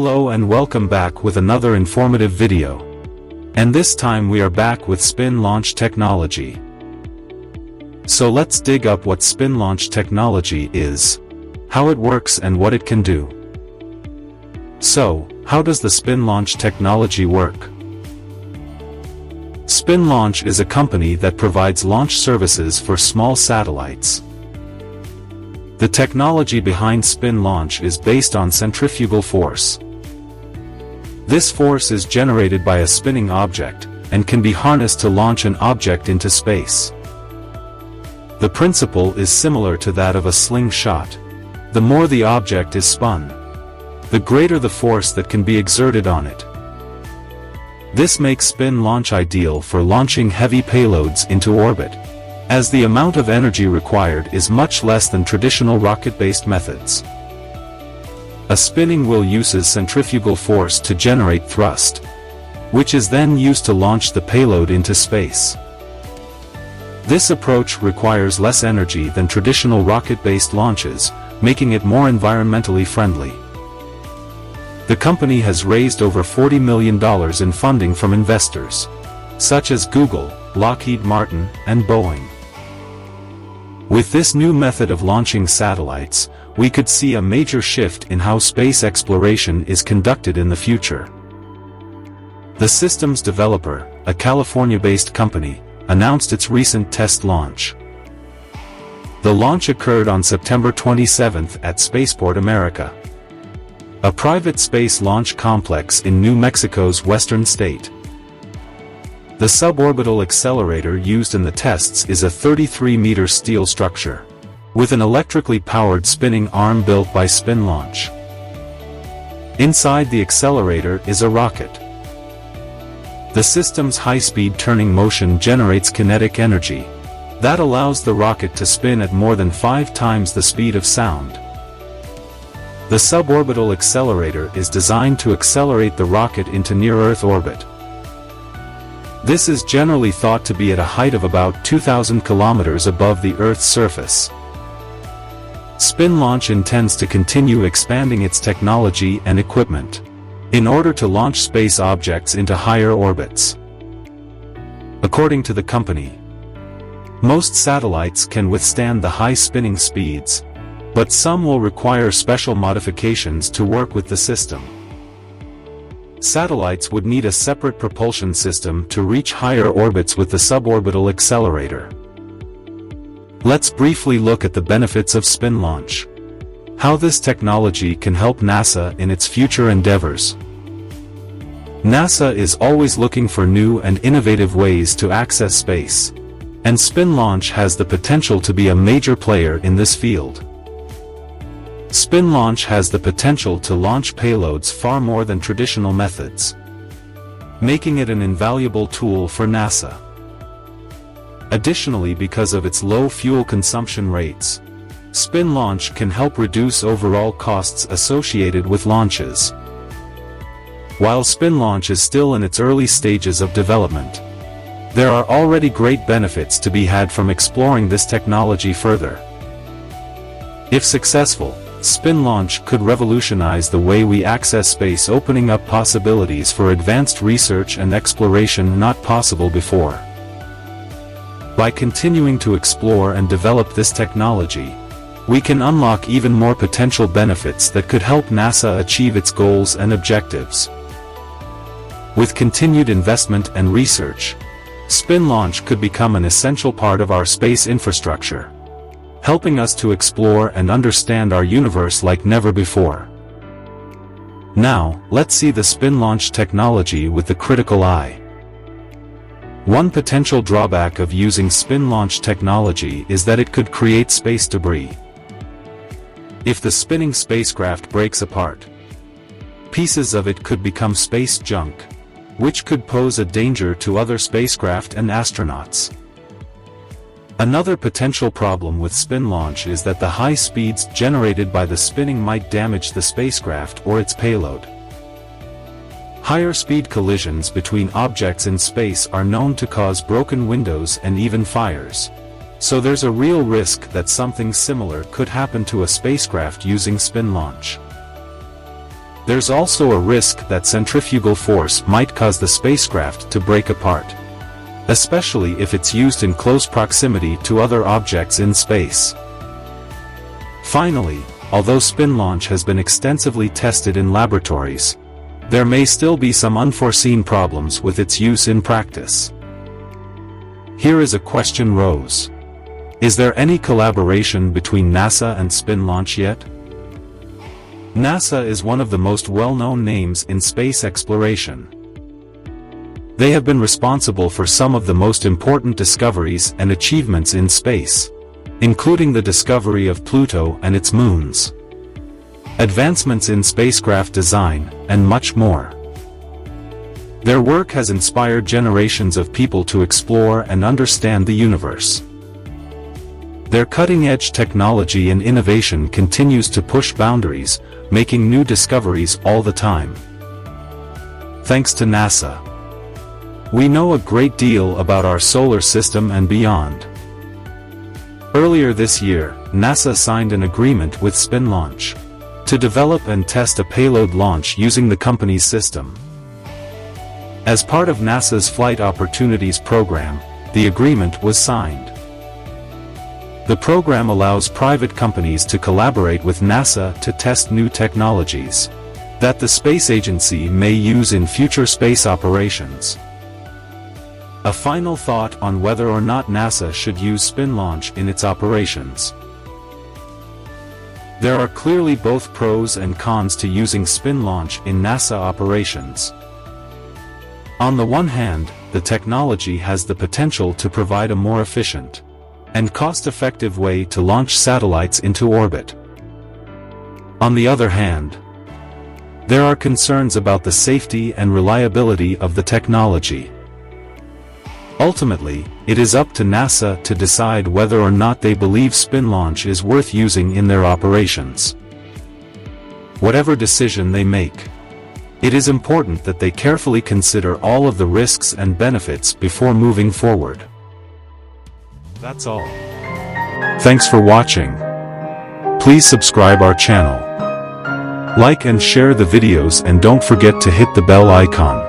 Hello and welcome back with another informative video. And this time we are back with SpinLaunch Technology. So let's dig up what SpinLaunch Technology is, how it works and what it can do. So, how does the SpinLaunch Technology work? SpinLaunch is a company that provides launch services for small satellites. The technology behind SpinLaunch is based on centrifugal force. This force is generated by a spinning object, and can be harnessed to launch an object into space. The principle is similar to that of a slingshot. The more the object is spun, the greater the force that can be exerted on it. This makes SpinLaunch ideal for launching heavy payloads into orbit, as the amount of energy required is much less than traditional rocket-based methods. A spinning wheel uses centrifugal force to generate thrust, which is then used to launch the payload into space. This approach requires less energy than traditional rocket-based launches, making it more environmentally friendly. The company has raised over $40 million in funding from investors, such as Google, Lockheed Martin, and Boeing. With this new method of launching satellites, we could see a major shift in how space exploration is conducted in the future. The system's developer, a California-based company, announced its recent test launch. The launch occurred on September 27 at Spaceport America, a private space launch complex in New Mexico's western state. The suborbital accelerator used in the tests is a 33-meter steel structure, with an electrically powered spinning arm built by SpinLaunch. Inside the accelerator is a rocket. The system's high-speed turning motion generates kinetic energy that allows the rocket to spin at more than 5 times the speed of sound. The suborbital accelerator is designed to accelerate the rocket into near-Earth orbit. This is generally thought to be at a height of about 2,000 kilometers above the Earth's surface. SpinLaunch intends to continue expanding its technology and equipment in order to launch space objects into higher orbits. According to the company, most satellites can withstand the high spinning speeds, but some will require special modifications to work with the system. Satellites would need a separate propulsion system to reach higher orbits with the suborbital accelerator. Let's briefly look at the benefits of SpinLaunch. How this technology can help NASA in its future endeavors. NASA is always looking for new and innovative ways to access space, and SpinLaunch has the potential to be a major player in this field. SpinLaunch has the potential to launch payloads far more than traditional methods, making it an invaluable tool for NASA. Additionally, because of its low fuel consumption rates, SpinLaunch can help reduce overall costs associated with launches. While SpinLaunch is still in its early stages of development, there are already great benefits to be had from exploring this technology further. If successful, SpinLaunch could revolutionize the way we access space, opening up possibilities for advanced research and exploration not possible before. By continuing to explore and develop this technology, we can unlock even more potential benefits that could help NASA achieve its goals and objectives. With continued investment and research, SpinLaunch could become an essential part of our space infrastructure, helping us to explore and understand our universe like never before. Now, let's see the SpinLaunch technology with the critical eye. One potential drawback of using SpinLaunch technology is that it could create space debris. If the spinning spacecraft breaks apart, pieces of it could become space junk, which could pose a danger to other spacecraft and astronauts. Another potential problem with SpinLaunch is that the high speeds generated by the spinning might damage the spacecraft or its payload. Higher speed collisions between objects in space are known to cause broken windows and even fires. So there's a real risk that something similar could happen to a spacecraft using SpinLaunch. There's also a risk that centrifugal force might cause the spacecraft to break apart, especially if it's used in close proximity to other objects in space. Finally, although SpinLaunch has been extensively tested in laboratories, there may still be some unforeseen problems with its use in practice. Here is a question rose. Is there any collaboration between NASA and SpinLaunch yet? NASA is one of the most well-known names in space exploration. They have been responsible for some of the most important discoveries and achievements in space, including the discovery of Pluto and its moons, advancements in spacecraft design, and much more. Their work has inspired generations of people to explore and understand the universe. Their cutting-edge technology and innovation continues to push boundaries, making new discoveries all the time. Thanks to NASA, we know a great deal about our solar system and beyond. Earlier this year, NASA signed an agreement with SpinLaunch to develop and test a payload launch using the company's system. As part of NASA's Flight Opportunities program, the agreement was signed. The program allows private companies to collaborate with NASA to test new technologies that the space agency may use in future space operations. A final thought on whether or not NASA should use SpinLaunch in its operations. There are clearly both pros and cons to using SpinLaunch in NASA operations. On the one hand, the technology has the potential to provide a more efficient and cost-effective way to launch satellites into orbit. On the other hand, there are concerns about the safety and reliability of the technology. Ultimately, it is up to NASA to decide whether or not they believe SpinLaunch is worth using in their operations. Whatever decision they make, it is important that they carefully consider all of the risks and benefits before moving forward. That's all. Thanks for watching. Please subscribe our channel, like and share the videos, and don't forget to hit the bell icon.